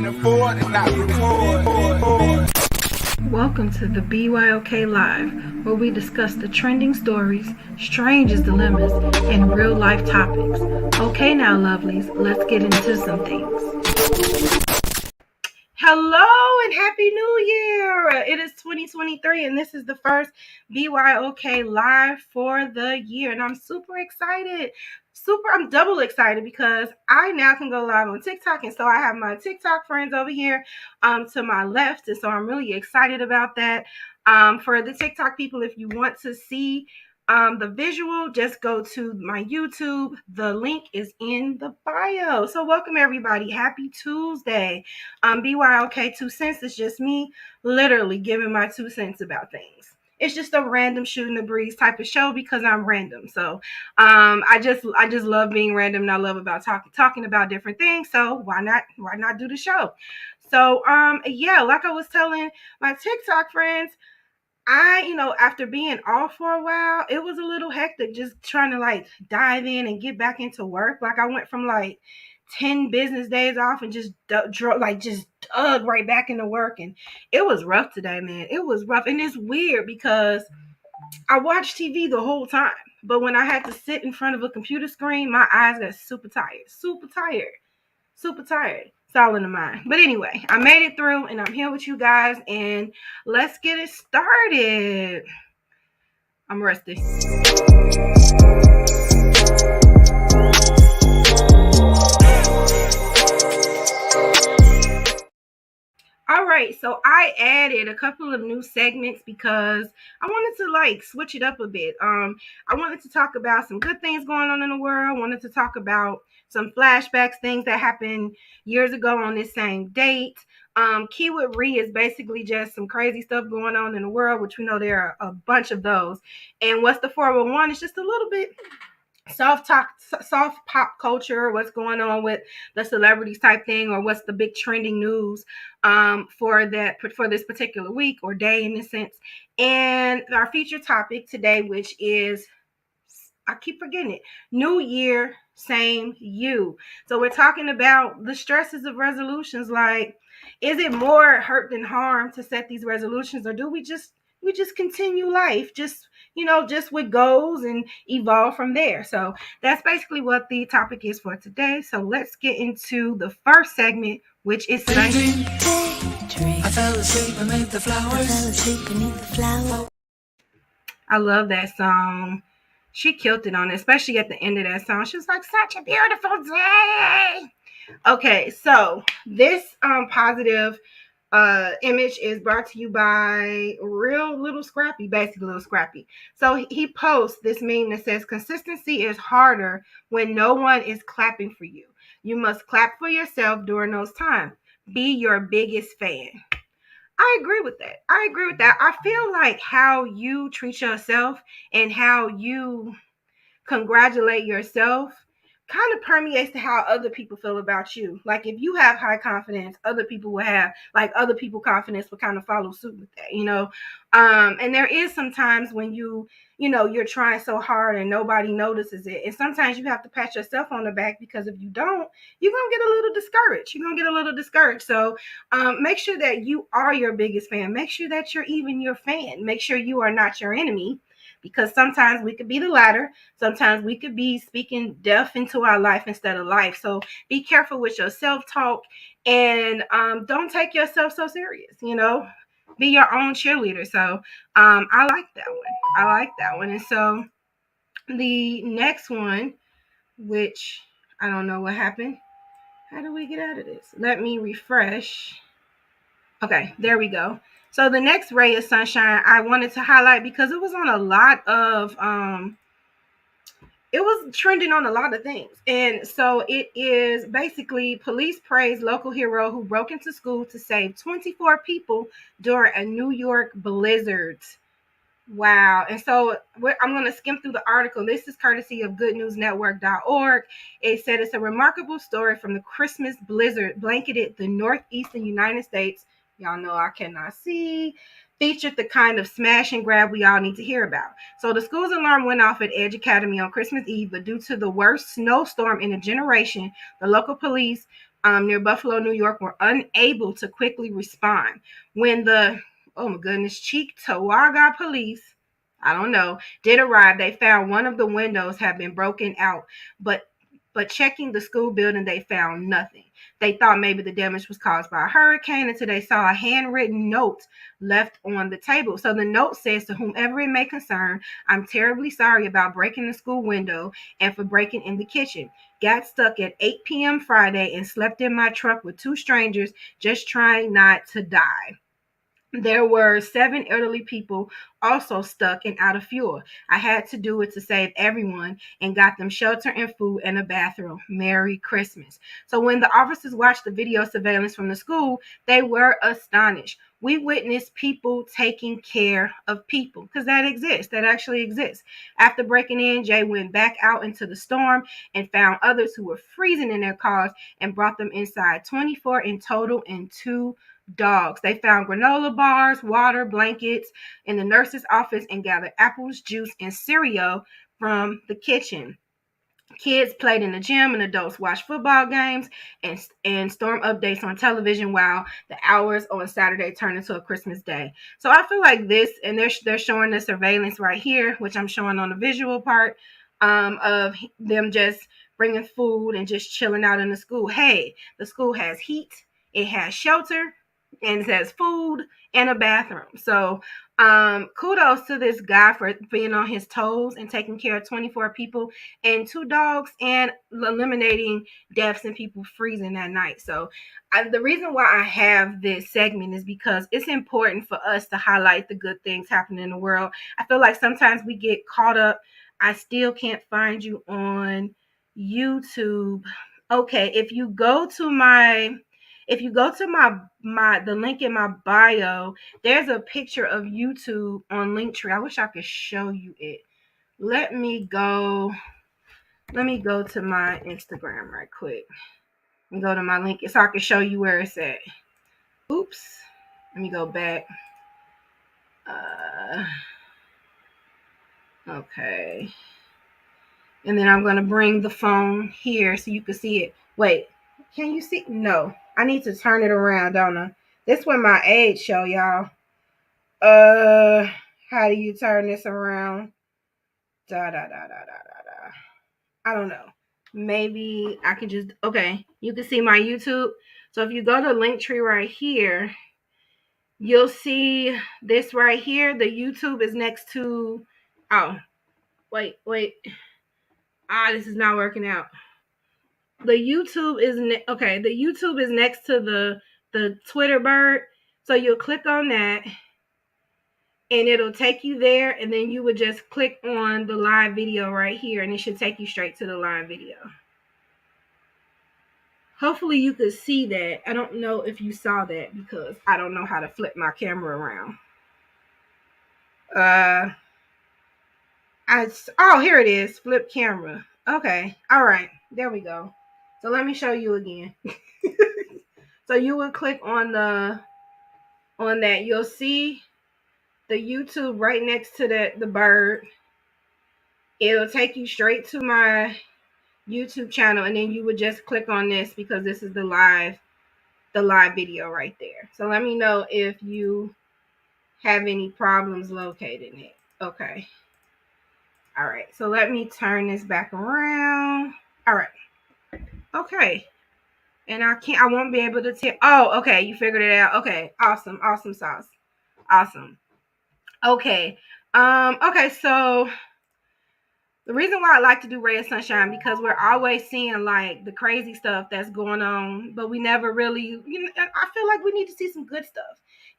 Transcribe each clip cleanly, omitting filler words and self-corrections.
afford and not record. Welcome to the BYOK Live, where we discuss the trending stories, strangest dilemmas, and real life topics. Okay now, lovelies, let's get into some things. Hello and Happy New Year! It is 2023 and this is the first BYOK Live for the year, and I'm super excited. I'm double excited because I now can go live on TikTok, and so I have my TikTok friends over here to my left, and so I'm really excited about that. For the TikTok people, if you want to see the visual, just go to my YouTube. The link is in the bio. So welcome everybody. Happy Tuesday. BYOK 2 cents is just me literally giving my 2 cents about things. It's just a random shooting the breeze type of show because I'm random. So I just love being random, and I love about talking about different things. So why not do the show? So yeah, like I was telling my TikTok friends, after being off for a while, it was a little hectic just trying to like dive in and get back into work. Like I went from like 10 business days off and just dug right back into work, and it was rough today, man. It was rough, and it's weird because I watched TV the whole time, but when I had to sit in front of a computer screen, my eyes got super tired. It's all in the mind. But anyway, I made it through and I'm here with you guys, and let's get it started. I'm rusty. All right, so I added a couple of new segments because I wanted to like switch it up a bit. I wanted to talk about some good things going on in the world. I wanted to talk about some flashbacks, things that happened years ago on this same date. Keyword Re is basically just some crazy stuff going on in the world, which we know there are a bunch of those. And what's the 411? It's just a little bit soft pop culture, what's going on with the celebrities type thing, or what's the big trending news for this particular week or day in this sense. And our feature topic today, which is, I keep forgetting it, New Year, same you. So we're talking about the stresses of resolutions. Like, is it more hurt than harm to set these resolutions, or do we just continue life just with goals and evolve from there? So that's basically what the topic is for today. So let's get into the first segment, which is Daydream. I fell asleep beneath the flowers. I love that song. She killed it on it, especially at the end of that song. She was like, such a beautiful day. Okay, so this positive image is brought to you by Real Little Scrappy, basically Little Scrappy. So he posts this meme that says, consistency is harder when no one is clapping for you. You must clap for yourself during those times. Be your biggest fan. I agree with that. I feel like how you treat yourself and how you congratulate yourself kind of permeates to how other people feel about you. Like if you have high confidence, other people will have, like, other people confidence will kind of follow suit with that. And there is sometimes when you're trying so hard and nobody notices it, and sometimes you have to pat yourself on the back, because if you don't, you're gonna get a little discouraged. So make sure that you are your biggest fan. Make sure that you're even your fan. Make sure you are not your enemy, because sometimes we could be the latter. Sometimes we could be speaking death into our life instead of life. So be careful with your self-talk, and don't take yourself so serious. Be your own cheerleader. So I like that one. And so the next one, which I don't know what happened. How do we get out of this? Let me refresh. Okay, there we go. So the next ray of sunshine I wanted to highlight because it was on a lot of it was trending on a lot of things. And so it is basically, police praise local hero who broke into school to save 24 people during a New York blizzard. Wow. And so I'm going to skim through the article. This is courtesy of goodnewsnetwork.org. It said it's a remarkable story from the Christmas blizzard blanketed the northeastern United States. Y'all know I cannot see. Featured the kind of smash and grab we all need to hear about. So the school's alarm went off at Edge Academy on Christmas Eve, but due to the worst snowstorm in a generation, the local police near Buffalo, New York, were unable to quickly respond when the, oh my goodness, Cheektowaga police, I don't know, did arrive. They found one of the windows had been broken out, but checking the school building, they found nothing. They thought maybe the damage was caused by a hurricane until they saw a handwritten note left on the table. So the note says, to whomever it may concern, I'm terribly sorry about breaking the school window and for breaking in the kitchen. Got stuck at 8 p.m. Friday and slept in my truck with two strangers just trying not to die. There were 7 elderly people also stuck and out of fuel. I had to do it to save everyone and got them shelter and food and a bathroom. Merry Christmas. So when the officers watched the video surveillance from the school, they were astonished. We witnessed people taking care of people, because that exists. That actually exists. After breaking in, Jay went back out into the storm and found others who were freezing in their cars and brought them inside. 24 in total and 2 dogs. They found granola bars, water, blankets in the nurse's office and gathered apples, juice, and cereal from the kitchen. Kids played in the gym and adults watched football games and storm updates on television while the hours on Saturday turned into a Christmas day. So I feel like this, and they're showing the surveillance right here, which I'm showing on the visual part, of them just bringing food and just chilling out in the school. Hey, the school has heat, it has shelter, and it says food and a bathroom. So kudos to this guy for being on his toes and taking care of 24 people and 2 dogs and eliminating deaths and people freezing that night. So the reason why I have this segment is because it's important for us to highlight the good things happening in the world. I feel like sometimes we get caught up. I still can't find you on YouTube. Okay, if you go to my the link in my bio, there's a picture of YouTube on Linktree. I wish I could show you it. Let me go to my Instagram right quick and go to my link so I can show you where it's at. Oops. Let me go back. Okay. And then I'm going to bring the phone here so you can see it. Wait, can you see? No. I need to turn it around, don't I? This one my age show, y'all. How do you turn this around? I don't know. Maybe I can just, okay. You can see my YouTube. So if you go to Linktree right here, you'll see this right here. The YouTube is next to, oh, wait. This is not working out. The YouTube is the YouTube is next to the Twitter bird. So you'll click on that and it'll take you there, and then you would just click on the live video right here and it should take you straight to the live video. Hopefully you could see that. I don't know if you saw that because I don't know how to flip my camera around. Here it is. Flip camera. Okay. All right. There we go. So let me show you again. So you would click on that. You'll see the YouTube right next to the bird. It'll take you straight to my YouTube channel, and then you would just click on this because this is the live video right there. So let me know if you have any problems locating it. Okay. All right. So let me turn this back around. All right. Okay. And I won't be able to tell. Oh, okay. You figured it out. Okay. Awesome. Awesome sauce. Awesome. Okay. Okay. So the reason why I like to do Ray of Sunshine, because we're always seeing like the crazy stuff that's going on, but we never really, I feel like we need to see some good stuff,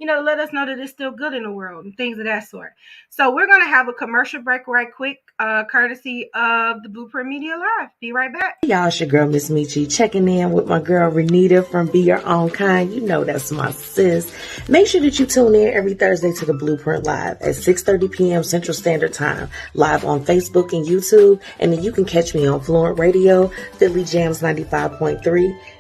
to let us know that it's still good in the world and things of that sort. So we're going to have a commercial break right quick, courtesy of the Blueprint Media Live. Be right back. Hey y'all, it's your girl, Miss Michi, checking in with my girl, Renita from Be Your Own Kind. You know that's my sis. Make sure that you tune in every Thursday to the Blueprint Live at 6:30 p.m. Central Standard Time, live on Facebook and YouTube. And then you can catch me on Fluent Radio, Philly Jams 95.3,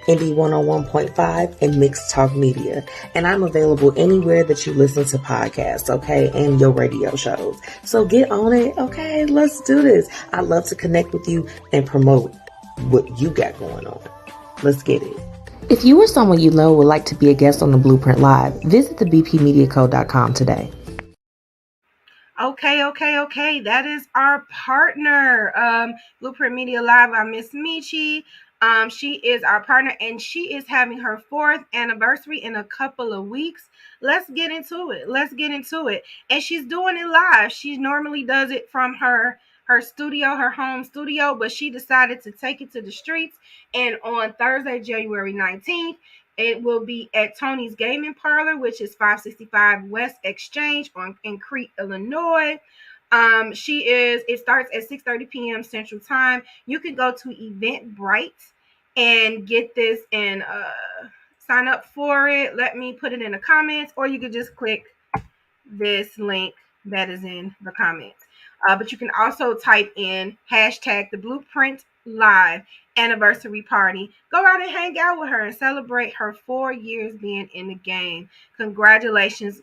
Indie 101.5, and Mixed Talk Media. And I'm available anywhere that you listen to podcasts, okay, and your radio shows. So get on it, okay? Let's do this. I love to connect with you and promote what you got going on. Let's get it. If you or someone you know would like to be a guest on the Blueprint Live, visit thebpmediaco.com today. Okay. That is our partner, Blueprint Media Live by Miss Michi. She is our partner, and she is having her 4th anniversary in a couple of weeks. Let's get into it. And she's doing it live. She normally does it from her studio, her home studio, but she decided to take it to the streets. And on Thursday, January 19th, it will be at Tony's Gaming Parlor, which is 565 West Exchange in Crete, Illinois. It starts at 6:30 p.m. Central Time. You can go to Eventbrite and get this and sign up for it. Let me put it in the comments, or you could just click this link that is in the comments. But you can also type in hashtag the Blueprint Live anniversary party. Go out and hang out with her and celebrate her 4 years being in the game. Congratulations.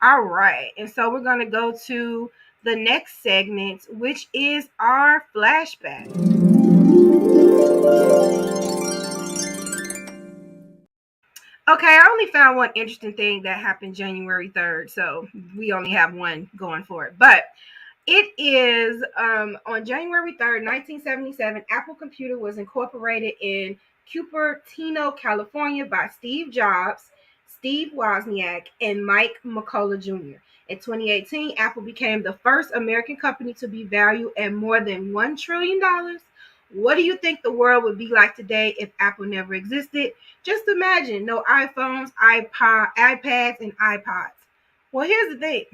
All right. And so we're going to go to the next segment, which is our flashback. Okay, I only found one interesting thing that happened January 3rd, so we only have one going for it. But it is on January 3rd, 1977, Apple Computer was incorporated in Cupertino, California by Steve Jobs, Steve Wozniak, and Mike McCullough Jr. In 2018, Apple became the first American company to be valued at more than $1 trillion. What do you think the world would be like today if Apple never existed? Just imagine no iPhones, iPads, and iPods. Well, here's the thing.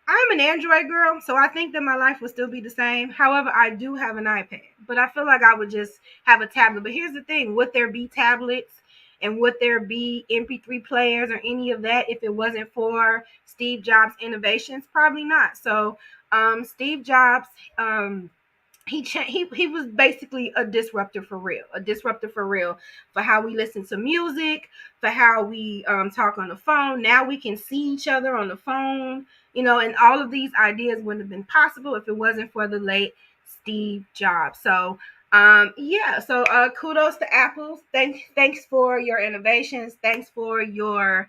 I'm an Android girl, so I think that my life would still be the same. However, I do have an iPad, but I feel like I would just have a tablet. But here's the thing. Would there be tablets and would there be MP3 players or any of that if it wasn't for Steve Jobs' innovations? Probably not. So Steve Jobs, he was basically a disruptor for real, for how we listen to music, for how we talk on the phone. Now we can see each other on the phone, and all of these ideas wouldn't have been possible if it wasn't for the late Steve Jobs. So kudos to Apple. Thanks for your innovations. Thanks for your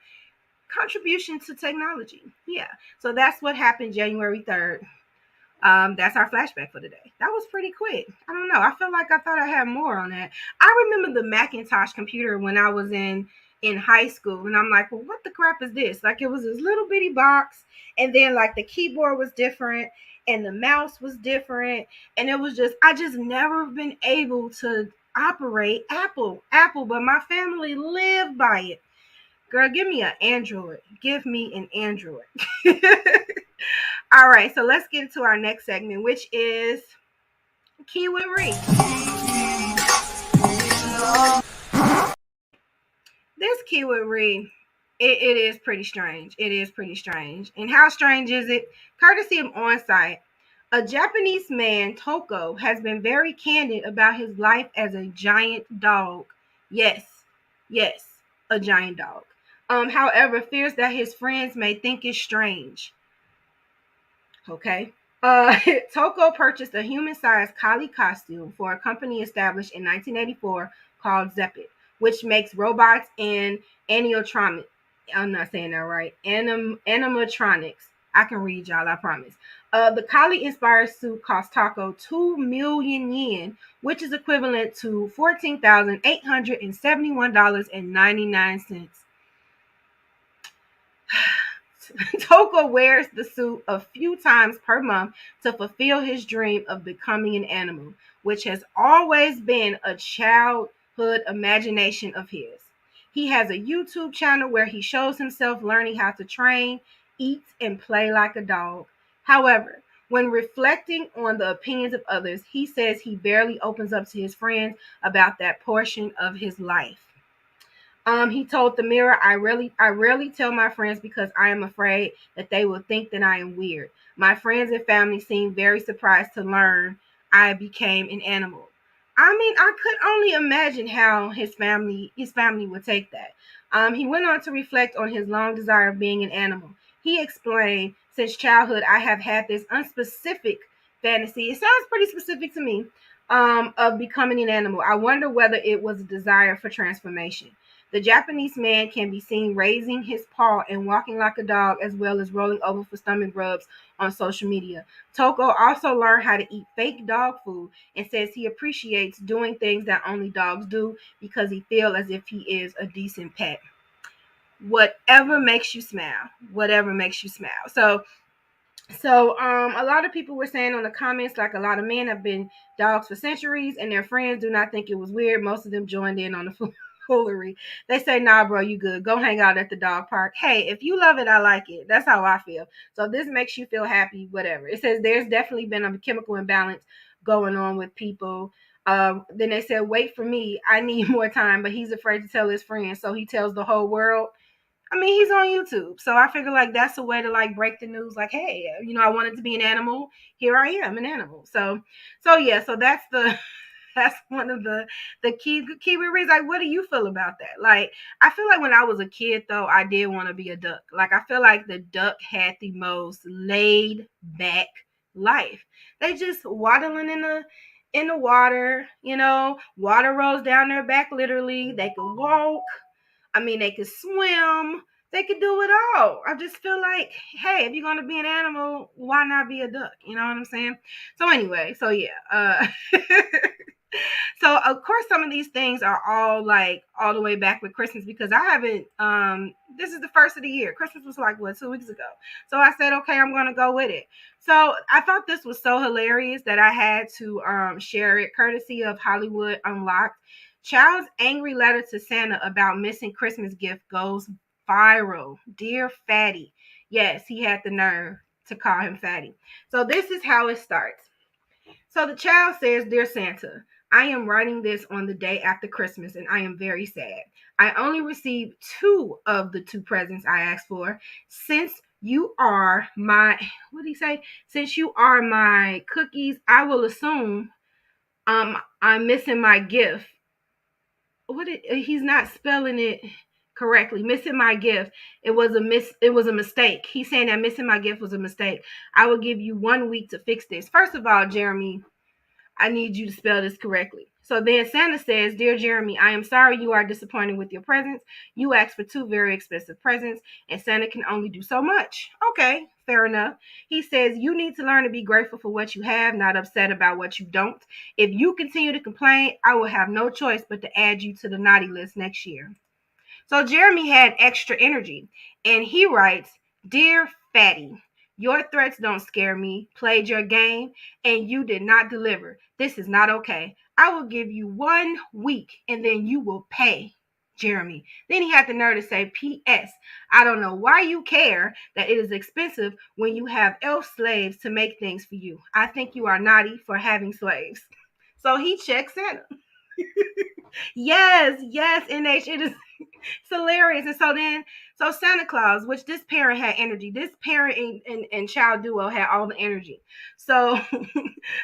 contribution to technology. Yeah, so that's what happened January 3rd. That's our flashback for today. That was pretty quick. I don't know. I feel like I thought I had more on that. I remember the Macintosh computer when I was in high school, and I'm like, well, what the crap is this? Like, it was this little bitty box, and then like the keyboard was different, and the mouse was different, and it was just I just never been able to operate Apple, but my family lived by it. Girl, give me an Android. Give me an Android. All right, so let's get into our next segment, which is Key with Ree. This Key with Ree, it is pretty strange. And how strange is it? Courtesy of OnSite, a Japanese man, Toko, has been very candid about his life as a giant dog. Yes, a giant dog. However, fears that his friends may think is strange. Okay. Toko purchased a human-sized collie costume for a company established in 1984 called Zeppet, which makes robots and animatronics. I'm not saying that right. Animatronics. I can read, y'all, I promise. The collie-inspired suit cost Toko 2 million yen, which is equivalent to $14,871.99. Toko wears the suit a few times per month to fulfill his dream of becoming an animal, which has always been a childhood imagination of his. He has a YouTube channel where he shows himself learning how to train, eat, and play like a dog. However, when reflecting on the opinions of others, he says he barely opens up to his friends about that portion of his life. He told the Mirror, I rarely tell my friends because I am afraid that they will think that I am weird. My friends and family seemed very surprised to learn I became an animal. I mean, I could only imagine how his family would take that. He went on to reflect on his long desire of being an animal. He explained, since childhood, I have had this unspecific fantasy. It sounds pretty specific to me. of becoming an animal. I wonder whether it was a desire for transformation. The Japanese man can be seen raising his paw and walking like a dog, as well as rolling over for stomach rubs on social media. Toko also learned how to eat fake dog food and says he appreciates doing things that only dogs do because he feels as if he is a decent pet. Whatever makes you smile. Whatever makes you smile. So a lot of people were saying on the comments, like a lot of men have been dogs for centuries and their friends do not think it was weird. Most of them joined in on the foolery. They say, nah, bro, you good. Go hang out at the dog park. Hey, if you love it, I like it. That's how I feel. So if this makes you feel happy, whatever. It says there's definitely been a chemical imbalance going on with people. Then they said, wait for me. I need more time, but he's afraid to tell his friends. So he tells the whole world. I mean, he's on YouTube, so I figure like that's a way to like break the news. Like, hey, I wanted to be an animal. Here I am, an animal. So yeah. So that's the that's one of the key reasons. Like, what do you feel about that? Like, I feel like when I was a kid, though, I did want to be a duck. Like, I feel like the duck had the most laid back life. They just waddling in the water. Water rolls down their back. Literally, they could walk. I mean, they could swim. They could do it all. I just feel like, hey, if you're gonna be an animal, why not be a duck? You know what I'm saying? So anyway, so yeah. So of course some of these things are all like all the way back with Christmas because I haven't this is the first of the year. Christmas was like 2 weeks ago. So I said, okay, I'm gonna go with it. So I thought this was so hilarious that I had to share it courtesy of Hollywood Unlocked. Child's angry letter to Santa about missing Christmas gift goes viral. Dear Fatty. Yes, he had the nerve to call him Fatty. So this is how it starts. So the child says, Dear Santa, I am writing this on the day after Christmas and I am very sad. I only received 2 of the 2 presents I asked for. Since you are my, what did he say? Since you are my cookies, I will assume I'm missing my gift. He's not spelling it correctly. Missing my gift. It was a mistake. He's saying that missing my gift was a mistake. I will give you 1 week to fix this. First of all, Jeremy, I need you to spell this correctly. So then Santa says, Dear Jeremy, I am sorry you are disappointed with your presents. You asked for 2 very expensive presents, and Santa can only do so much. Okay, fair enough. He says, you need to learn to be grateful for what you have, not upset about what you don't. If you continue to complain, I will have no choice but to add you to the naughty list next year. So Jeremy had extra energy, and he writes, Dear Fatty, your threats don't scare me. Played your game, and you did not deliver. This is not okay. I will give you 1 week, and then you will pay, Jeremy. Then he had the nerve to say, P.S. I don't know why you care that it is expensive when you have elf slaves to make things for you. I think you are naughty for having slaves. So he checks Santa. Yes, NH. It is it's hilarious. And so Santa Claus, which this parent had energy. This parent and child duo had all the energy. So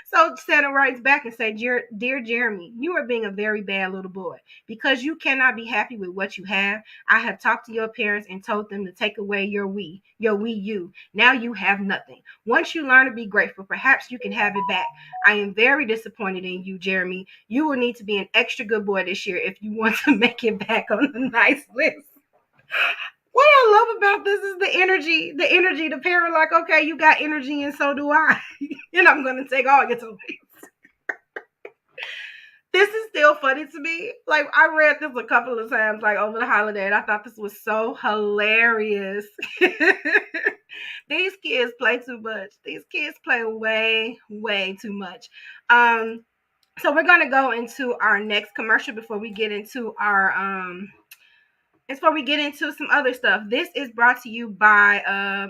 so Santa writes back and say, Dear Jeremy, you are being a very bad little boy. Because you cannot be happy with what you have, I have talked to your parents and told them to take away your Wii U. Now you have nothing. Once you learn to be grateful, perhaps you can have it back. I am very disappointed in you, Jeremy. You will need to be an extra good boy this year if you want to make it back on the nice list. What I love about this is the energy. The parent, like, okay, you got energy and so do I. And I'm going to take all your toys. This is still funny to me. Like, I read this a couple of times, like, over the holiday, and I thought this was so hilarious. These kids play too much. These kids play way, way too much. So we're going to go into our next commercial before we get into some other stuff. This is brought to you by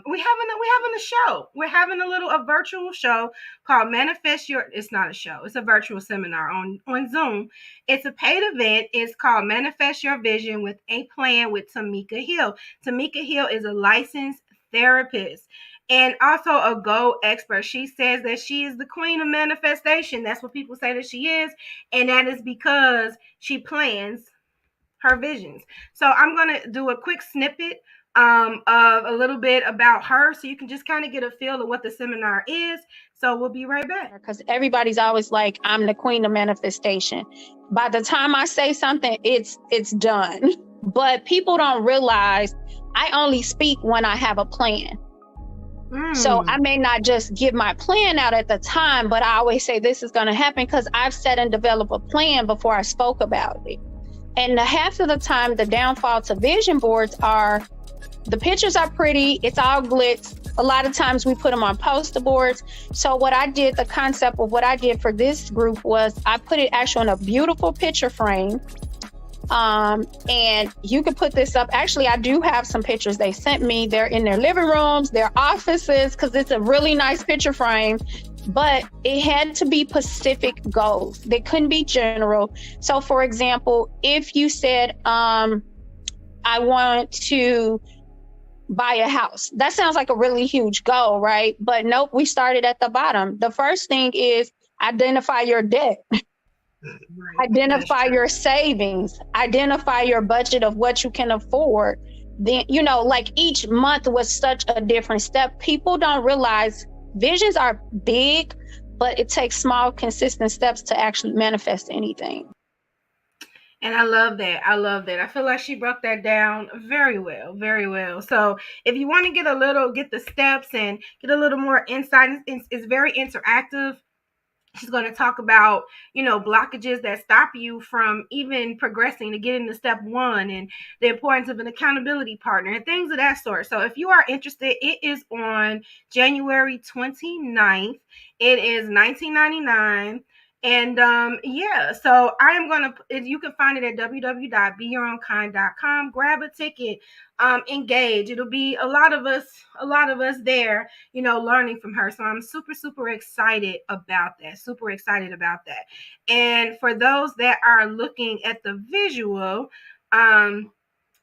we're having a show. We're having a virtual show called Manifest Your. It's not a show. It's a virtual seminar on Zoom. It's a paid event. It's called Manifest Your Vision with a Plan with Tamika Hill. Tamika Hill is a licensed therapist and also a goal expert. She says that she is the queen of manifestation. That's what people say that she is, and that is because she plans her visions. So I'm going to do a quick snippet of a little bit about her, so you can just kind of get a feel of what the seminar is. So we'll be right back. Because everybody's always like, I'm the queen of manifestation. By the time I say something, it's done. But people don't realize I only speak when I have a plan. So I may not just give my plan out at the time, but I always say this is going to happen because I've set and developed a plan before I spoke about it. And half of the time, the downfall to vision boards are the pictures are pretty, it's all glitz. A lot of times we put them on poster boards. So what I did, the concept of what I did for this group was I put it actually in a beautiful picture frame. And you can put this up. Actually, I do have some pictures they sent me. They're in their living rooms, their offices, because it's a really nice picture frame. But it had to be specific goals. They couldn't be general. So for example, if you said, I want to buy a house, that sounds like a really huge goal, right? But nope, we started at the bottom. The first thing is identify your debt. Right. Identify your savings, identify your budget of what you can afford. Then, like each month was such a different step. People don't realize visions are big, but it takes small, consistent steps to actually manifest anything. And I love that. I feel like she broke that down very well, very well. So if you want to get the steps and get a little more insight, it's very interactive. She's going to talk about, blockages that stop you from even progressing to get into step 1 and the importance of an accountability partner and things of that sort. So if you are interested, it is on January 29th. It is $19.99. And so I am going to, you can find it at www.beyourownkind.com. Grab a ticket, engage. It'll be a lot of us there, learning from her. So I'm super, super excited about that. And for those that are looking at the visual,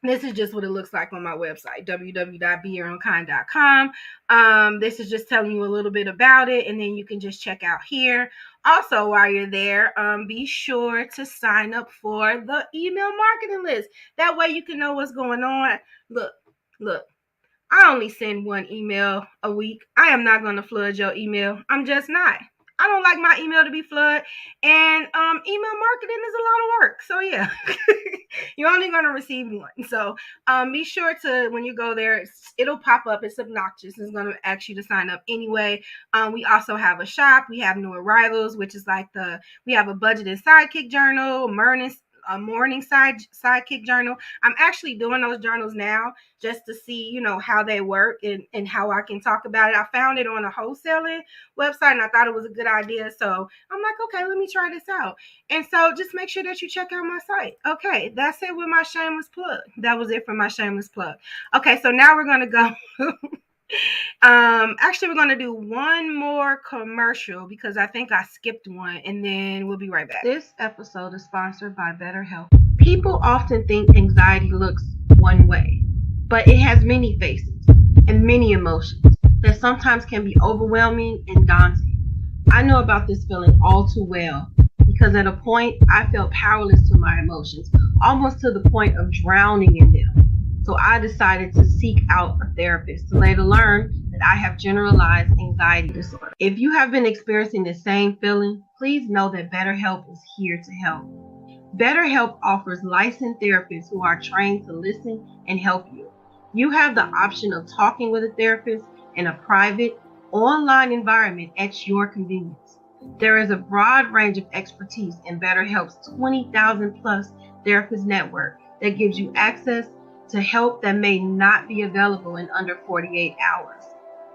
this is just what it looks like on my website, www.beyourownkind.com. This is just telling you a little bit about it, and then you can just check out here. Also, while you're there, be sure to sign up for the email marketing list. That way you can know what's going on. Look, I only send one email a week. I am not going to flood your email. I'm just not. I don't like my email to be flooded, and email marketing is a lot of work. So yeah, you're only going to receive one. So be sure to, when you go there, it'll pop up. It's obnoxious. It's going to ask you to sign up anyway. We also have a shop. We have new arrivals, which is like we have a budget and sidekick journal, a morning sidekick journal. I'm actually doing those journals now just to see, how they work and how I can talk about it. I found it on a wholesaling website and I thought it was a good idea. So I'm like, okay, let me try this out. And so just make sure that you check out my site. Okay, that's it with my shameless plug. That was it for my shameless plug. Okay, so now we're going to go. Actually, we're going to do one more commercial because I think I skipped one, and then we'll be right back. This episode is sponsored by Betterhelp. People often think anxiety looks one way, but it has many faces and many emotions that sometimes can be overwhelming and daunting. I know about this feeling all too well because at a point I felt powerless to my emotions, almost to the point of drowning in them. So I decided to seek out a therapist to later learn that I have generalized anxiety disorder. If you have been experiencing the same feeling, please know that BetterHelp is here to help. BetterHelp offers licensed therapists who are trained to listen and help you. You have the option of talking with a therapist in a private, online environment at your convenience. There is a broad range of expertise in BetterHelp's 20,000 plus therapist network that gives you access to help that may not be available in under 48 hours.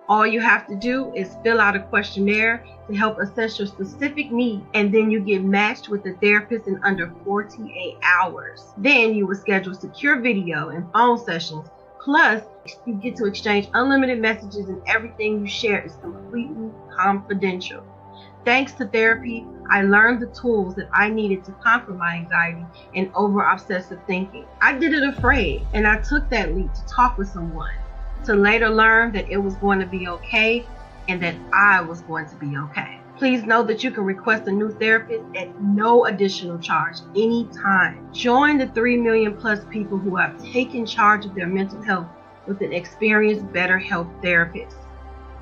All you have to do is fill out a questionnaire to help assess your specific need, and then you get matched with a therapist in under 48 hours. Then you will schedule secure video and phone sessions. Plus, you get to exchange unlimited messages, and everything you share is completely confidential. Thanks to therapy, I learned the tools that I needed to conquer my anxiety and over-obsessive thinking. I did it afraid, and I took that leap to talk with someone, to later learn that it was going to be okay and that I was going to be okay. Please know that you can request a new therapist at no additional charge anytime. Join the 3 million plus people who have taken charge of their mental health with an experienced BetterHelp therapist.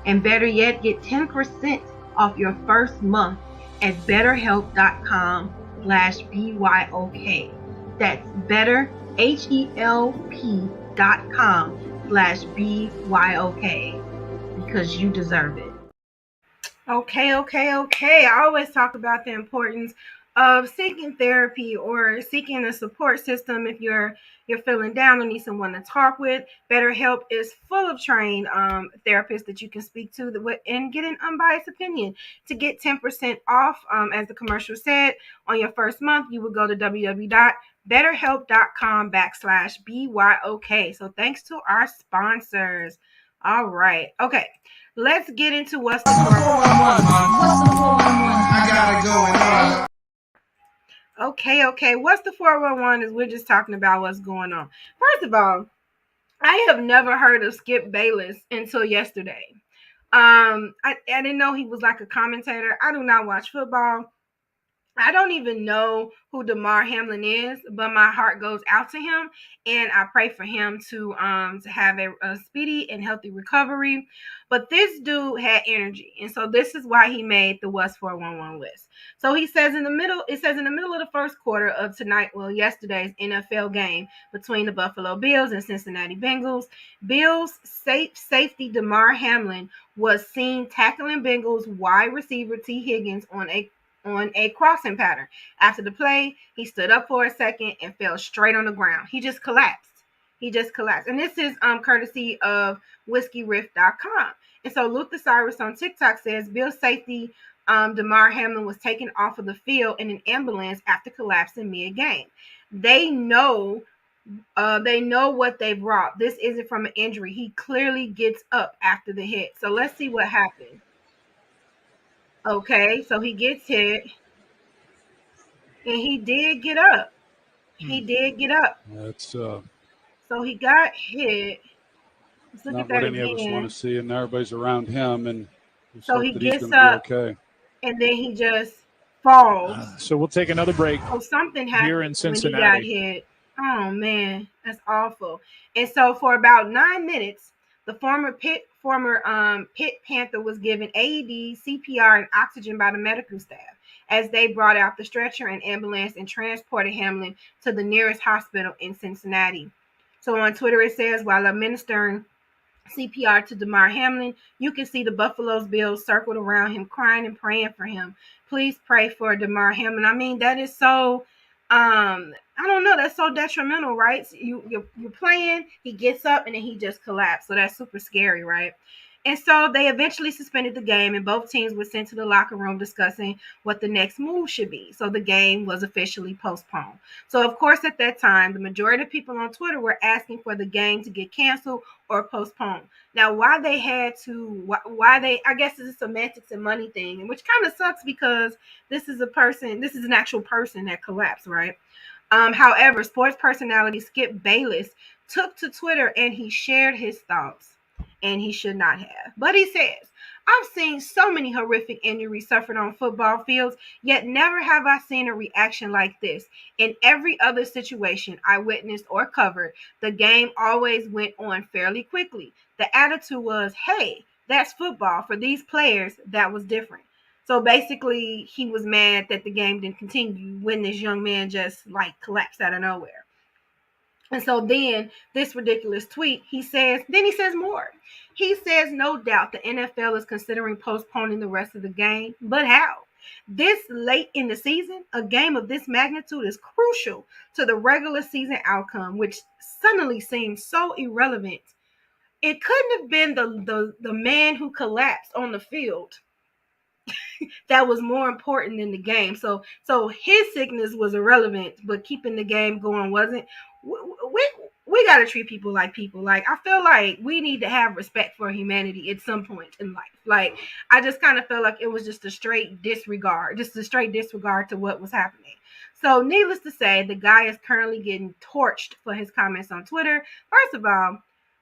And better yet, get 10% off your first month at betterhelp.com/BYOK. That's betterhelp.com/BYOK because you deserve it. Okay. I always talk about the importance of seeking therapy or seeking a support system if you're feeling down or need someone to talk with. BetterHelp is full of trained therapists that you can speak to and get an unbiased opinion. To get 10% off, as the commercial said, on your first month, you will go to www.betterhelp.com/BYOK. So thanks to our sponsors. All right. Okay. Let's get into what's the 411. I got it going on. Okay. What's the 411 is we're just talking about what's going on. First of all, I have never heard of Skip Bayless until yesterday. I didn't know he was like a commentator. I do not watch football. I don't even know who Damar Hamlin is, but my heart goes out to him, and I pray for him to have a speedy and healthy recovery. But this dude had energy, and so this is why he made the West 411 list. So he says in the middle of the first quarter of yesterday's NFL game between the Buffalo Bills and Cincinnati Bengals, Bills safety Damar Hamlin was seen tackling Bengals wide receiver T. Higgins on a crossing pattern. After the play, he stood up for a second and fell straight on the ground. He just collapsed. And this is courtesy of whiskeyriff.com. And so Luther Cyrus on TikTok says Bill safety Damar Hamlin was taken off of the field in an ambulance after collapsing mid-game. They know what they've wrought. This isn't from an injury. He clearly gets up after the hit. So let's see what happened. Okay, so he gets hit, and he did get up. That's So he got hit. Let's look not at that what any of us want again. to see, and everybody's around him, and just So hope he that he's gets going to be up, okay. and then he just falls. So we'll take another break So something here happened in when he got Cincinnati. hit. Oh man, that's awful. And so for about 9 minutes, the former Pit Panther was given AED, CPR, and oxygen by the medical staff as they brought out the stretcher and ambulance and transported Hamlin to the nearest hospital in Cincinnati. So on Twitter it says, while administering CPR to Damar Hamlin, you can see the Buffalo Bills circled around him, crying and praying for him. Please pray for Damar Hamlin. I mean, that is so, I don't know, that's so detrimental, right? So you're playing, he gets up, and then he just collapsed. So that's super scary, right? And so they eventually suspended the game, and both teams were sent to the locker room discussing what the next move should be. So the game was officially postponed. So, of course, at that time, the majority of people on Twitter were asking for the game to get canceled or postponed. Now, why they I guess it's a semantics and money thing, which kind of sucks because this is an actual person that collapsed, right? However, sports personality Skip Bayless took to Twitter and he shared his thoughts, and he should not have. But he says, I've seen so many horrific injuries suffered on football fields, yet never have I seen a reaction like this. In every other situation I witnessed or covered, the game always went on fairly quickly. The attitude was, hey, that's football. For these players, that was different. So basically, he was mad that the game didn't continue when this young man just like collapsed out of nowhere. And so then this ridiculous tweet, he says more. He says, no doubt the NFL is considering postponing the rest of the game, but how? This late in the season, a game of this magnitude is crucial to the regular season outcome, which suddenly seems so irrelevant. It couldn't have been the man who collapsed on the field that was more important than the game. So his sickness was irrelevant, but keeping the game going wasn't. We got to treat people like people. Like, I feel like we need to have respect for humanity at some point in life. Like, I just kind of felt like it was just a straight disregard to what was happening. So needless to say, the guy is currently getting torched for his comments on Twitter. First of all,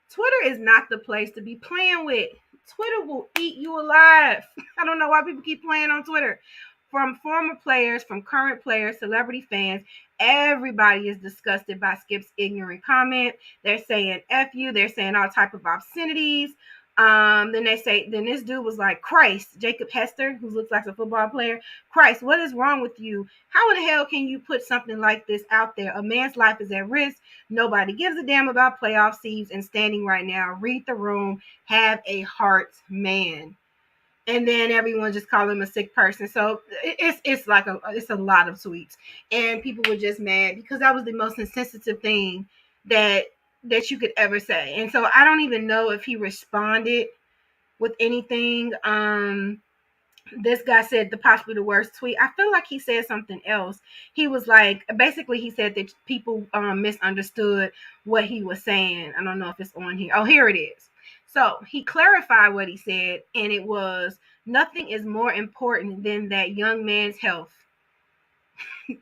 Twitter is not the place to be playing with. Twitter will eat you alive. I don't know why people keep playing on Twitter. from former players, from current players, celebrity fans, everybody is disgusted by Skip's ignorant comment. They're saying F you, they're saying all type of obscenities. Then this dude was like, Christ, Jacob Hester, who looks like a football player, Christ, what is wrong with you? How in the hell can you put something like this out there? A man's life is at risk. Nobody gives a damn about playoff seeds and standing right now. Read the room. Have a heart, man. And then everyone just called him a sick person. So it's a lot of tweets, and people were just mad because that was the most insensitive thing that you could ever say. And so I don't even know if he responded with anything. This guy said possibly the worst tweet. I feel like he said something else. He was like, basically he said that people misunderstood what he was saying. I don't know if it's on here. Oh, here it is. So he clarified what he said, and it was, nothing is more important than that young man's health.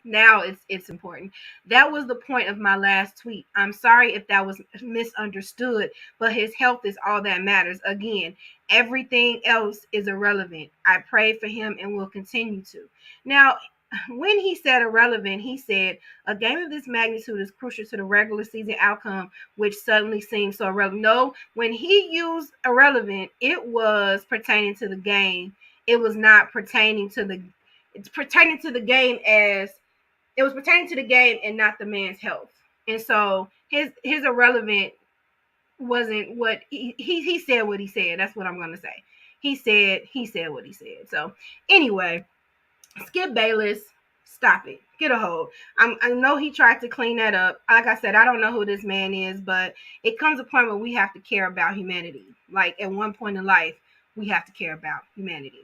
Now it's important. That was the point of my last tweet. I'm sorry if that was misunderstood, but his health is all that matters. Again, everything else is irrelevant. I pray for him and will continue to. Now, when he said irrelevant, he said a game of this magnitude is crucial to the regular season outcome, which suddenly seems so irrelevant. No, when he used irrelevant, it was pertaining to the game. It was not pertaining to the. It's pertaining to the game as it was pertaining to the game and not the man's health. And so his irrelevant wasn't what he said what he said. That's what I'm gonna say. He said what he said. So anyway, Skip Bayless, stop it. Get a hold. I know he tried to clean that up. Like I said, I don't know who this man is, but it comes a point where we have to care about humanity. Like at one point in life, we have to care about humanity.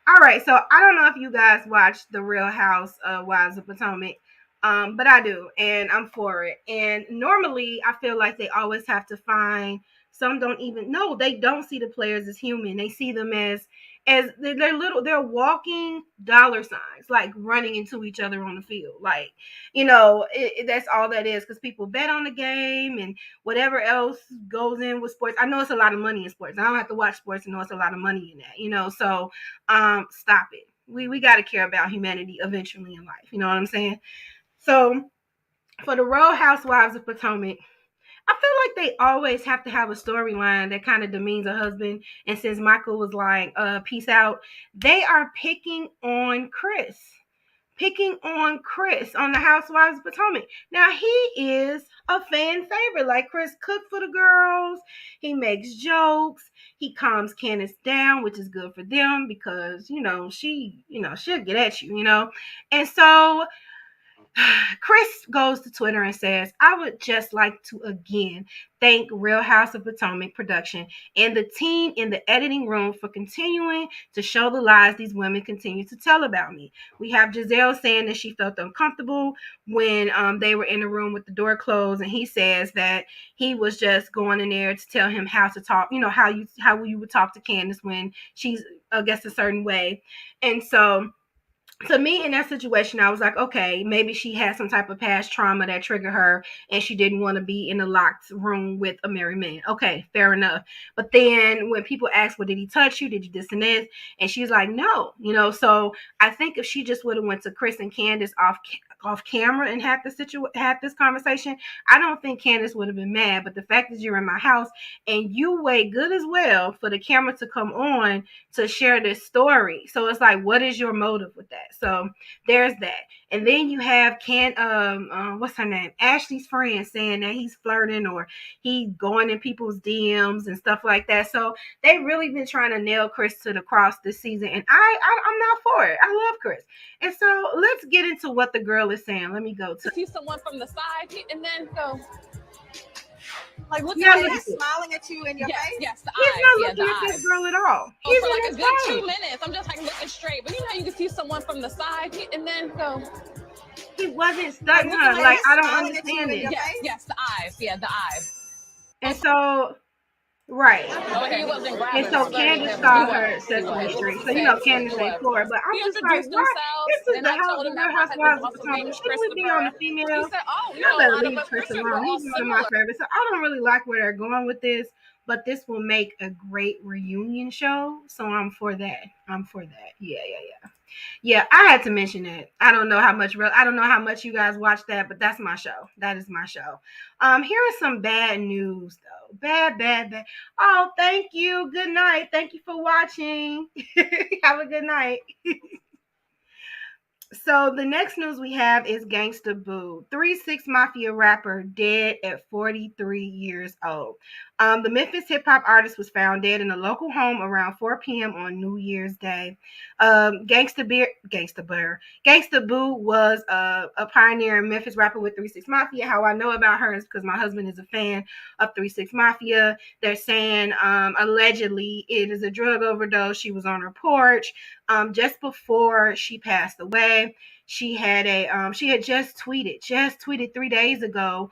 All right, so I don't know if you guys watch The Real House Wives of Potomac, but I do, and I'm for it. And normally, I feel like they always have to find, some don't even, no, they don't see the players as human. They see them as they're walking dollar signs, like running into each other on the field. Like, that's all that is, because people bet on the game and whatever else goes in with sports. I know it's a lot of money in sports. I don't have to watch sports to know it's a lot of money in that, so stop it. We got to care about humanity eventually in life. You know what I'm saying? So for the Real Housewives of Potomac, I feel like they always have to have a storyline that kind of demeans a husband. And since Michael was like, peace out, they are picking on Chris on the Housewives of Potomac. Now, he is a fan favorite. Like, Chris cooked for the girls. He makes jokes. He calms Candace down, which is good for them because, she'll get at you, And so Chris goes to Twitter and says, I would just like to again thank Real House of Potomac production and the team in the editing room for continuing to show the lies these women continue to tell about me. We have Giselle saying that she felt uncomfortable when they were in the room with the door closed, and he says that he was just going in there to tell him how to talk, how you would talk to Candace when she's, I guess, a certain way. And so to me, in that situation, I was like, okay, maybe she had some type of past trauma that triggered her and she didn't want to be in a locked room with a married man. Okay, fair enough. But then when people ask, well, did he touch you? Did you this and this? And she's like, no, so I think if she just would have went to Chris and Candace off camera and had this conversation, I don't think Candace would have been mad. But the fact that you're in my house and you wait good as well for the camera to come on to share this story. So it's like, what is your motive with that? So there's that. And then you have what's her name? Ashley's friend saying that he's flirting or he's going in people's DMs and stuff like that. So they really been trying to nail Chris to the cross this season. And I'm not for it. I love Chris. And so let's get into what the girl is saying. Let me go to see someone from the side and then go. Like, look Yeah, at look him at it. smiling at you in your face. Yes, the He's eyes. not Yeah, looking the at eyes. this girl at all. Oh, He's for in like a his good phone. 2 minutes. I'm just like looking straight. But you can see someone from the side and then go. He wasn't studying Like, her. Like, I don't smiling at understand you in it. your face? Yes, the eyes. Yeah, the eyes. And so, right. Oh, he wasn't grabbing And so her. Candace He saw was. her He Sesame was. Street. He So, said Candace he ain't was. for it. But We I'm just like, introduced what? themselves, This is and the I house, told the him that Real my husband's Housewives of also Potomac. named Shouldn't we be on the Christopher. female? He said, oh, Y'all a better lot of leave us Chris Christians, we're alone. all He's one of my similar. favorites. So I don't really like where they're going with this. But this will make a great reunion show. So I'm for that. Yeah. Yeah, I had to mention that. I don't know how much you guys watch that, but that's my show. That is my show. Here is some bad news though. Bad. Oh, thank you. Good night. Thank you for watching. Have a good night. So the next news we have is Gangsta Boo, 3-6 Mafia rapper, dead at 43 years old. The Memphis hip hop artist was found dead in a local home around 4 p.m. on New Year's Day. Gangsta Boo was a pioneer in Memphis rapper with 3-6 Mafia. How I know about her is because my husband is a fan of 3-6 Mafia. They're saying allegedly it is a drug overdose. She was on her porch just before she passed away. She had just tweeted 3 days ago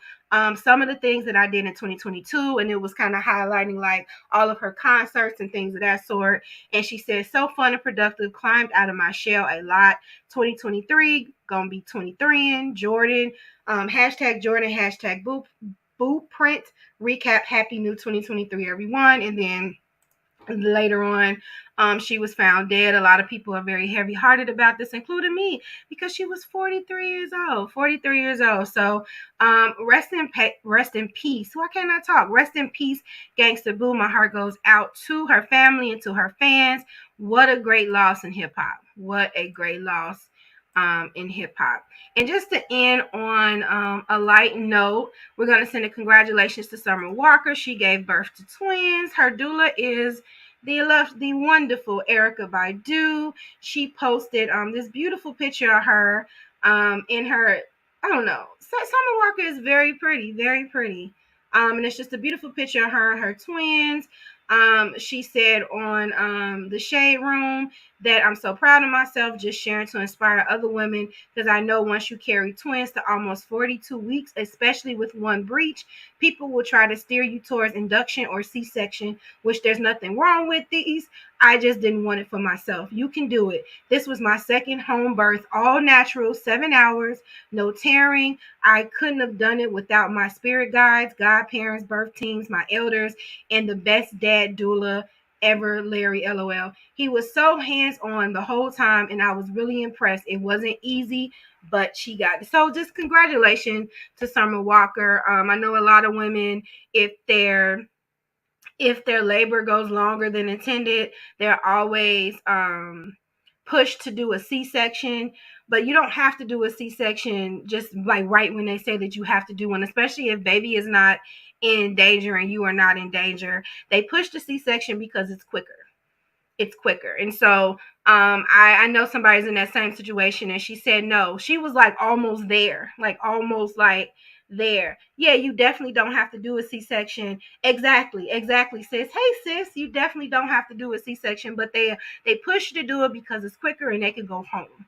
some of the things that I did in 2022, and it was kind of highlighting like all of her concerts and things of that sort. And she said, "So fun and productive, climbed out of my shell a lot. 2023 gonna be 23 in Jordan. Hashtag Jordan, hashtag Boo print recap. Happy new 2023, everyone." And then later on, she was found dead. A lot of people are very heavy hearted about this, including me, because she was 43 years old. 43 years old. So rest in peace. Why can't I talk? Rest in peace, Gangsta Boo. My heart goes out to her family and to her fans. What a great loss in hip hop. What a great loss in hip hop. And just to end on a light note, we're going to send a congratulations to Summer Walker. She gave birth to twins. Her doula is the wonderful Erica Baidu. She posted this beautiful picture of her in her, I don't know. Summer Walker is very pretty, very pretty. And it's just a beautiful picture of her and her twins. She said on the Shade Room that I'm so proud of myself, just sharing to inspire other women, because I know once you carry twins to almost 42 weeks, especially with one breech, people will try to steer you towards induction or C-section, which there's nothing wrong with these. I just didn't want it for myself. You can do it. This was my second home birth, all natural, 7 hours, no tearing. I couldn't have done it without my spirit guides, godparents, birth teams, my elders, and the best dad doula ever, Larry, LOL. He was so hands-on the whole time, and I was really impressed. It wasn't easy, but she got it. So just congratulations to Summer Walker. I know a lot of women, if their labor goes longer than intended, they're always pushed to do a C-section. But you don't have to do a C-section just like right when they say that you have to do one, especially if baby is not in danger and you are not in danger. They push the C-section because it's quicker. It's quicker. And so I know somebody's in that same situation, and she said no. She was like almost there. Yeah, you definitely don't have to do a C-section. Exactly, sis. Hey, sis, you definitely don't have to do a C-section, but they push you to do it because it's quicker and they can go home.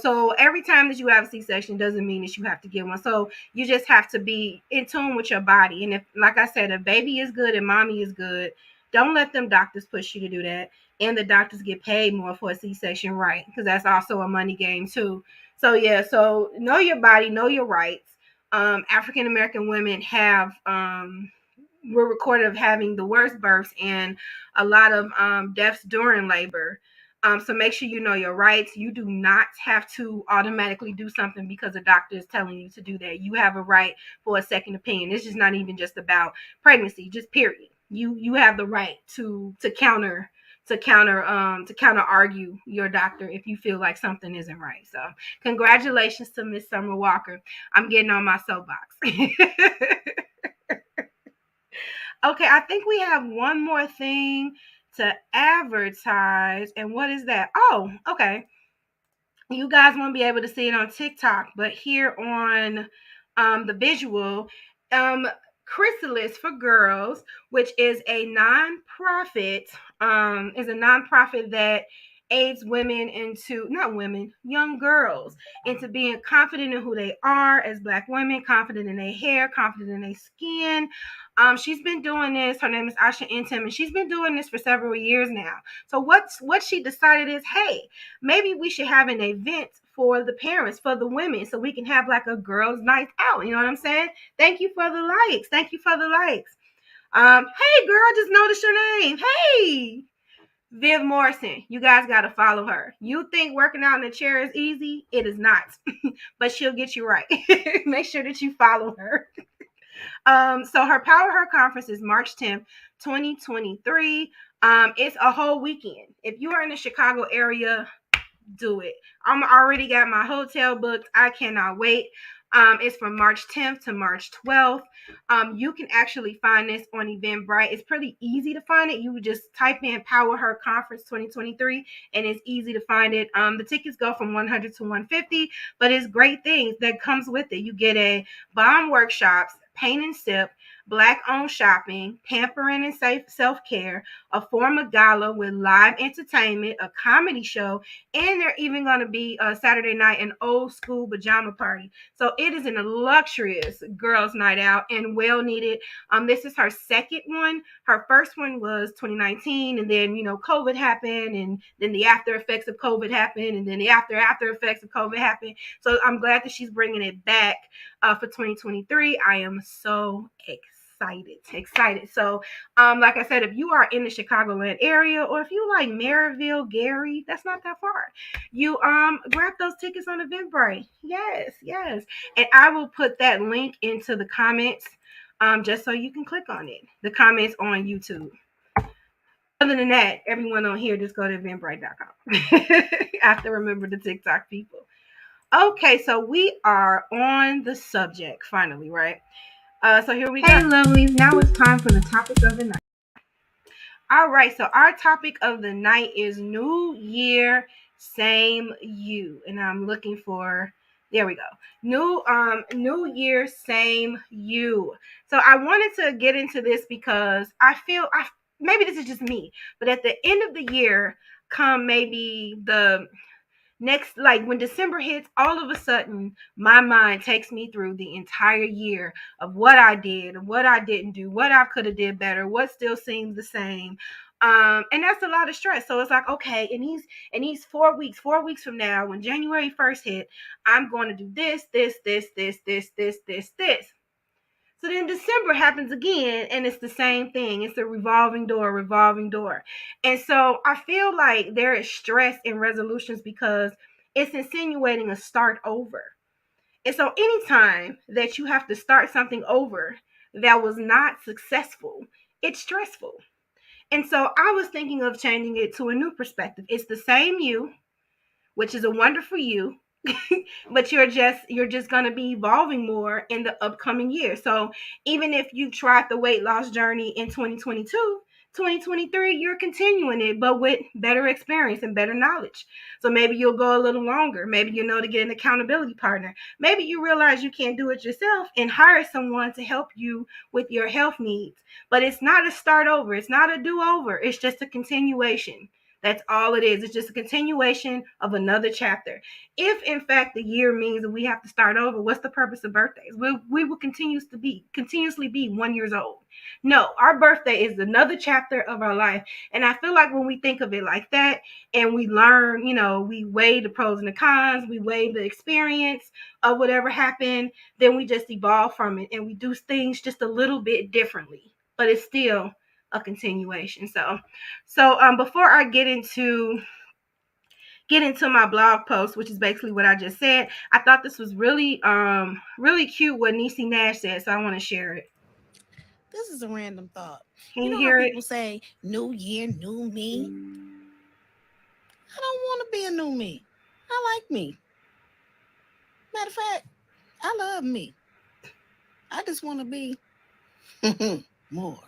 So every time that you have a C-section doesn't mean that you have to get one. So you just have to be in tune with your body. And if, like I said, if baby is good and mommy is good, don't let them doctors push you to do that. And the doctors get paid more for a C-section, right? Because that's also a money game too. So yeah, so know your body, know your rights. African American women have were recorded of having the worst births and a lot of deaths during labor. So make sure you know your rights. You do not have to automatically do something because a doctor is telling you to do that. You have a right for a second opinion. It's just not even just about pregnancy, just period. You have the right to counter argue your doctor if you feel like something isn't right. So congratulations to Miss Summer Walker. I'm getting on my soapbox. Okay, I think we have one more thing to advertise. And what is that? Oh, okay. You guys won't be able to see it on TikTok, but here on the visual, Chrysalis for Girls, which is a nonprofit, that aids women into, not women, young girls, into being confident in who they are as Black women, confident in their hair, confident in their skin. She's been doing this. Her name is Asha Intim, and she's been doing this for several years now. So what she decided is, hey, maybe we should have an event for the parents, for the women, so we can have like a girls' night out. You know what I'm saying? Thank you for the likes. Hey girl, I just noticed your name. Hey. Viv Morrison, you guys got to follow her. You think working out in a chair is easy? It is not, but she'll get you right. Make sure that you follow her. So her Power Her conference is March 10th, 2023. It's a whole weekend. If you are in the Chicago area, do it. I'm already got my hotel booked. I cannot wait. It's from March 10th to March 12th. You can actually find this on Eventbrite. It's pretty easy to find it. You would just type in Power Her Conference 2023 and it's easy to find it. The tickets go from $100 to $150, but it's great things that comes with it. You get a bomb workshops, paint and sip, Black-owned shopping, pampering and safe self-care, a formal gala with live entertainment, a comedy show, and they're even going to be Saturday night an old school pajama party. So it is a luxurious girls' night out and well needed. This is her second one. Her first one was 2019, and then COVID happened, and then the after effects of COVID happened, and then the after effects of COVID happened. So I'm glad that she's bringing it back for 2023. I am so excited. So like I said, if you are in the Chicagoland area, or if you like Maryville, Gary, that's not that far, you grab those tickets on Eventbrite. Yes. And I will put that link into the comments just so you can click on it, the comments on YouTube. Other than that, everyone on here, just go to eventbrite.com. I have to remember the TikTok people. Okay, so we are on the subject finally, right? So here we go. Hey, lovelies. Now it's time for the topic of the night. All right. So our topic of the night is New Year, same you. And I'm looking for, there we go. New Year, same you. So I wanted to get into this because maybe this is just me, but at the end of the year, come maybe the next, like when December hits, all of a sudden my mind takes me through the entire year of what I did, what I didn't do, what I could have did better, what still seems the same. And that's a lot of stress. So it's like, okay, in these 4 weeks from now, when January 1st hit, I'm going to do this. So then December happens again, and it's the same thing. It's a revolving door. And so I feel like there is stress in resolutions because it's insinuating a start over. And so anytime that you have to start something over that was not successful, it's stressful. And so I was thinking of changing it to a new perspective. It's the same you, which is a wonderful you, but you're just going to be evolving more in the upcoming year. So even if you tried the weight loss journey in 2022, 2023, you're continuing it, but with better experience and better knowledge. So maybe you'll go a little longer. Maybe you know to get an accountability partner. Maybe you realize you can't do it yourself and hire someone to help you with your health needs. But it's not a start over. It's not a do-over. It's just a continuation. That's all it is. It's just a continuation of another chapter. If, in fact, the year means that we have to start over, what's the purpose of birthdays? We will continuously be 1 year old. No, our birthday is another chapter of our life. And I feel like when we think of it like that and we learn, we weigh the pros and the cons, we weigh the experience of whatever happened, then we just evolve from it and we do things just a little bit differently. But it's still a continuation. So before I get into my blog post, which is basically what I just said, I thought this was really cute what Niecy Nash said, so I want to share it. This is a random thought. Can you hear hear people say, new year, new me? I don't want to be a new me. I like me. Matter of fact, I love me. I just want to be more.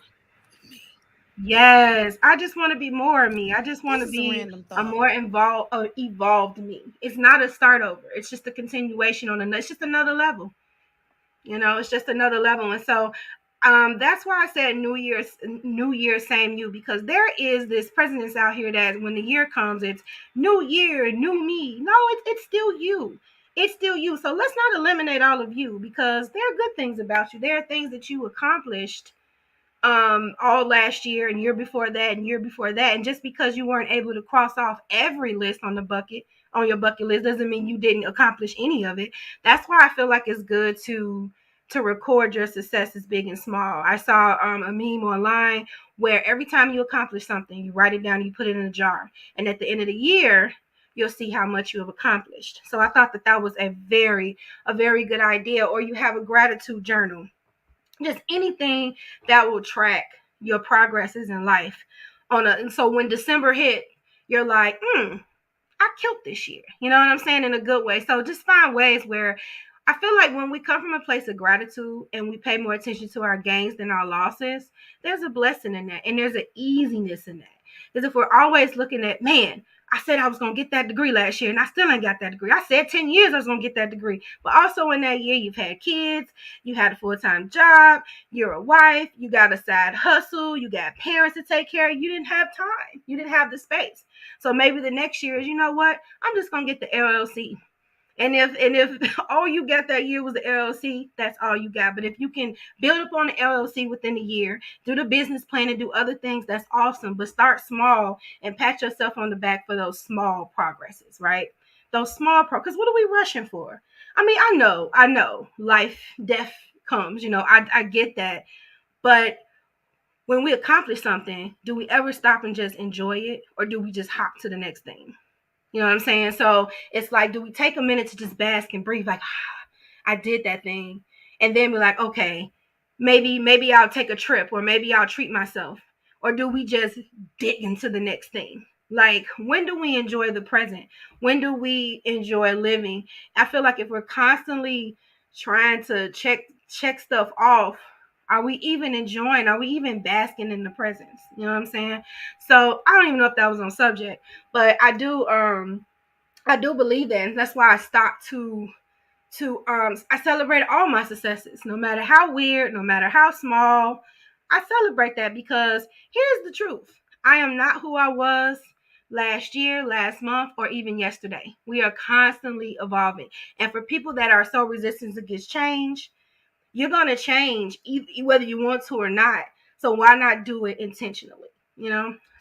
Yes, I just want to be more of me. I just want to be a more evolved me. It's not a start over. It's just a continuation it's just another level. It's just another level. And so that's why I said New Year, same you, because there is this presence out here that when the year comes, it's new year, new me. No, it's still you. It's still you. So let's not eliminate all of you, because there are good things about you. There are things that you accomplished all last year and year before that and year before that. And just because you weren't able to cross off every list on your bucket list doesn't mean you didn't accomplish any of it. That's why I feel like it's good to to record your successes, big and small. I saw a meme online where every time you accomplish something, you write it down, you put it in a jar, and at the end of the year, you'll see how much you have accomplished. So I thought that that was a very good idea. Or you have a gratitude journal, just anything that will track your progresses in life. And so when December hit, you're like, I killed this year. You know what I'm saying? In a good way. So just find ways where I feel like when we come from a place of gratitude and we pay more attention to our gains than our losses, there's a blessing in that. And there's an easiness in that. Because if we're always looking at, man, I said I was going to get that degree last year and I still ain't got that degree. I said 10 years I was going to get that degree. But also in that year, you've had kids, you had a full-time job, you're a wife, you got a side hustle, you got parents to take care of. You didn't have time. You didn't have the space. So maybe the next year is, you know what? I'm just going to get the LLC. And if all you got that year was the LLC, that's all you got. But if you can build upon the LLC within a year, do the business plan and do other things, that's awesome. But start small and pat yourself on the back for those small progresses, right? Those small because what are we rushing for? I mean, I know, life, death comes, I get that. But when we accomplish something, do we ever stop and just enjoy it? Or do we just hop to the next thing? You know what I'm saying? So it's like, do we take a minute to just bask and breathe? Like, I did that thing. And then we're like, okay, maybe I'll take a trip, or maybe I'll treat myself. Or do we just dig into the next thing? Like, when do we enjoy the present? When do we enjoy living? I feel like if we're constantly trying to check stuff off, are we even enjoying? Are we even basking in the presence? You know what I'm saying? So I don't even know if that was on subject, but I do believe that, and that's why I stopped to I celebrate all my successes, no matter how weird, no matter how small. I celebrate that because here's the truth. I am not who I was last year, last month, or even yesterday. We are constantly evolving. And for people that are so resistant against change, you're going to change whether you want to or not. So why not do it intentionally?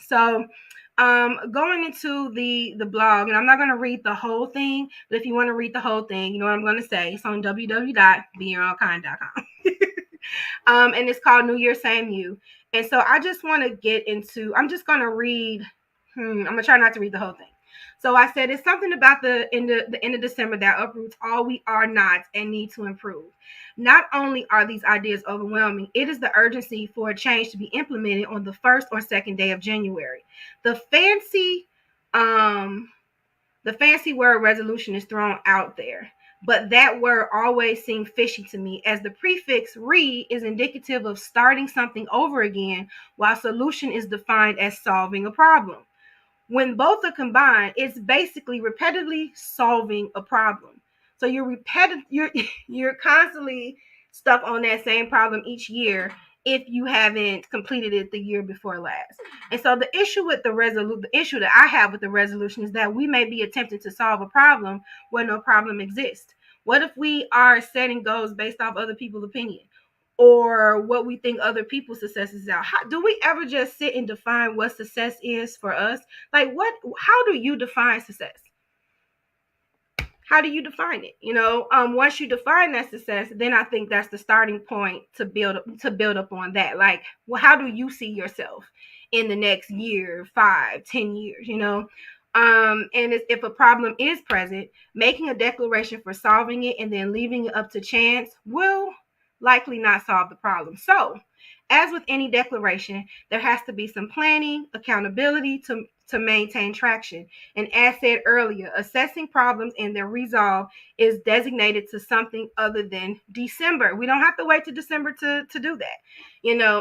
So going into the blog, and I'm not going to read the whole thing, but if you want to read the whole thing, you know what I'm going to say. It's on www.beyondkind.com. And it's called New Year, Same You. And so I just want to get into, I'm just going to read, I'm going to try not to read the whole thing. So I said, it's something about the end of December that uproots all we are not and need to improve. Not only are these ideas overwhelming, it is the urgency for a change to be implemented on the first or second day of January. The fancy word resolution is thrown out there, but that word always seemed fishy to me, as the prefix "re" is indicative of starting something over again, while solution is defined as solving a problem. When both are combined, it's basically repetitively solving a problem. So you're constantly stuck on that same problem each year if you haven't completed it the year before last. And so the issue that I have with the resolution is that we may be attempting to solve a problem where no problem exists. What if we are setting goals based off other people's opinion, or what we think other people's success is out? Do we ever just sit and define what success is for us? Like, how do you define success? How do you define it? Once you define that success, then I think that's the starting point to build up on that. Like, well, how do you see yourself in the next year, 5, 10 years? And if a problem is present, making a declaration for solving it and then leaving it up to chance will likely not solve the problem. So, as with any declaration, there has to be some planning, accountability to maintain traction. And as said earlier, assessing problems and their resolve is designated to something other than December. We don't have to wait to December to do that.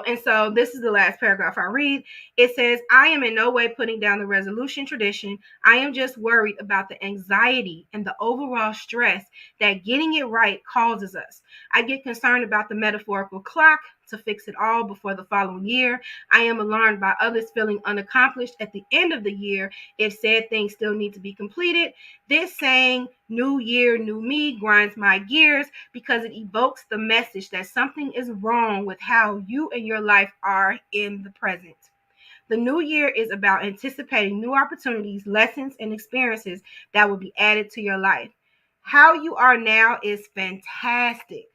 And so this is the last paragraph I read. It says, I am in no way putting down the resolution tradition. I am just worried about the anxiety and the overall stress that getting it right causes us. I get concerned about the metaphorical clock to fix it all before the following year. I am alarmed by others feeling unaccomplished at the end of the year if said things still need to be completed. This saying, new year, new me, grinds my gears because it evokes the message that something is wrong with how you and your life are in the present. The new year is about anticipating new opportunities, lessons, and experiences that will be added to your life. How you are now is fantastic,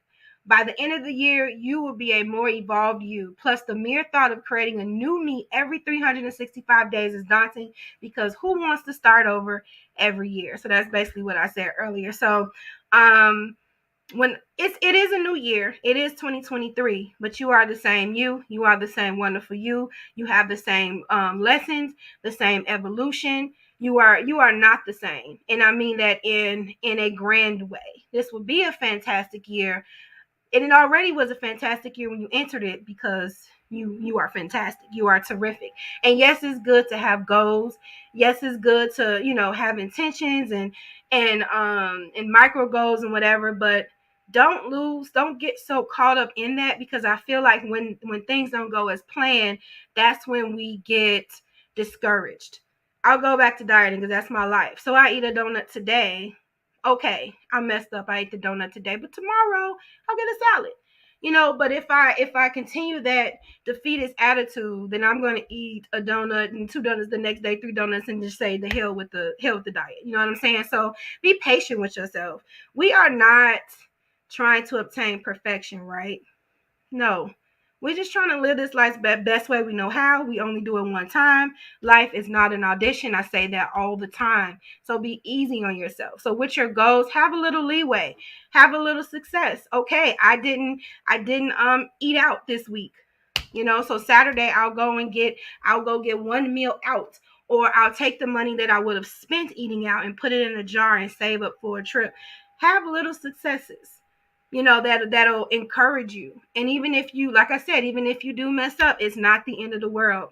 By the end of the year, you will be a more evolved you. Plus, the mere thought of creating a new me every 365 days is daunting, because who wants to start over every year? So that's basically what I said earlier. So when it is a new year, it is 2023, but you are the same you are the same wonderful you have the same lessons, the same evolution. You are not the same, and I mean that in a grand way. This will be a fantastic year, and it already was a fantastic year when you entered it, because you are fantastic. You are terrific. And yes, it's good to have goals. Yes, it's good to, have intentions and micro goals and whatever, but don't get so caught up in that, because I feel like when things don't go as planned, that's when we get discouraged. I'll go back to dieting because that's my life. So I eat a donut today. Okay, I messed up. I ate the donut today, but tomorrow I'll get a salad. But if I continue that defeatist attitude, then I'm going to eat a donut and 2 donuts the next day, 3 donuts, and just say the hell with the diet. You know what I'm saying? So be patient with yourself. We are not trying to obtain perfection, right? No. We're just trying to live this life the best way we know how. We only do it one time. Life is not an audition. I say that all the time. So be easy on yourself. So with your goals, have a little leeway. Have a little success. Okay, I didn't eat out this week. So Saturday I'll go get one meal out, or I'll take the money that I would have spent eating out and put it in a jar and save up for a trip. Have little successes. That'll encourage you. And even if you, like I said, even if you do mess up, it's not the end of the world.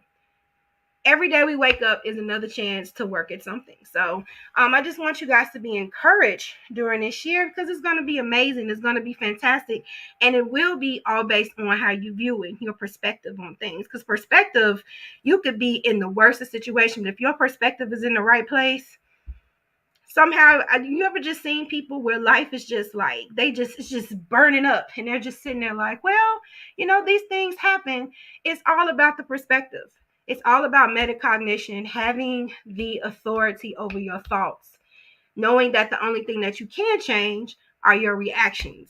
Every day we wake up is another chance to work at something. So I just want you guys to be encouraged during this year, because it's going to be amazing. It's going to be fantastic. And it will be all based on how you view it, your perspective on things. Because perspective, you could be in the worst of situations. If your perspective is in the right place, somehow, you ever just seen people where life is just like, it's just burning up, and they're just sitting there like, well, these things happen. It's all about the perspective. It's all about metacognition, having the authority over your thoughts, knowing that the only thing that you can change are your reactions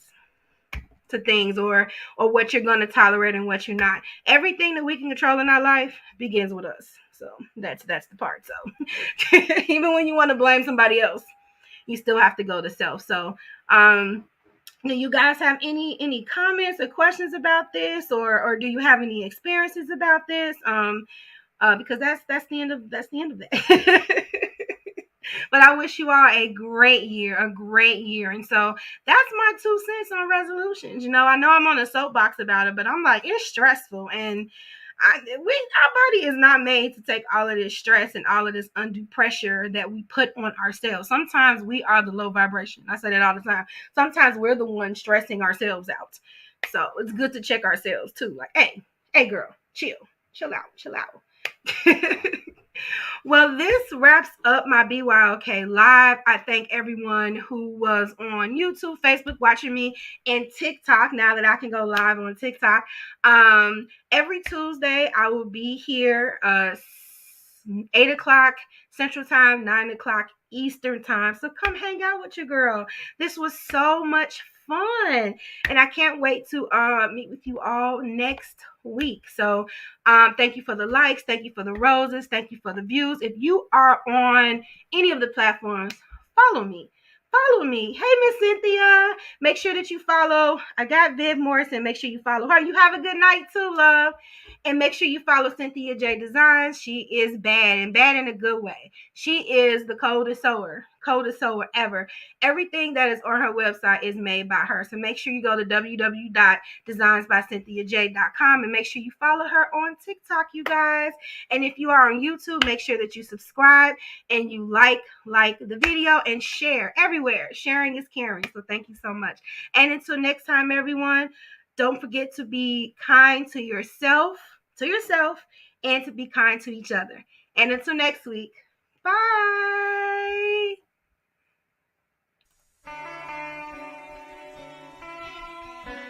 to things, or what you're going to tolerate and what you're not. Everything that we can control in our life begins with us. So that's the part. So even when you want to blame somebody else, you still have to go to self. So do you guys have any comments or questions about this, or do you have any experiences about this? Because that's the end of that. But I wish you all a great year. And so that's my 2 cents on resolutions. I know I'm on a soapbox about it, but I'm like, it's stressful, and our body is not made to take all of this stress and all of this undue pressure that we put on ourselves. Sometimes we are the low vibration. I say that all the time. Sometimes we're the ones stressing ourselves out. So it's good to check ourselves too. Like, hey girl, chill out. Well, this wraps up my BYOK live. I thank everyone who was on YouTube, Facebook, watching me, and TikTok, now that I can go live on TikTok. Every Tuesday, I will be here 8 o'clock Central Time, 9 o'clock Eastern Time. So come hang out with your girl. This was so much fun, and I can't wait to meet with you all next week. So thank you for the likes, thank you for the roses, thank you for the views. If you are on any of the platforms, follow me. Hey, Miss Cynthia, make sure that you follow. I got Viv Morrison. Make sure you follow her. You have a good night too, love. And make sure you follow Cynthia J Designs. She is bad, and bad in a good way. She is the coldest sewer ever. Everything that is on her website is made by her. So make sure you go to www.designsbycynthiaj.com and make sure you follow her on TikTok, you guys. And if you are on YouTube, make sure that you subscribe and you like the video and share everywhere. Sharing is caring. So thank you so much. And until next time, everyone, don't forget to be kind to yourself, and to be kind to each other. And until next week, bye.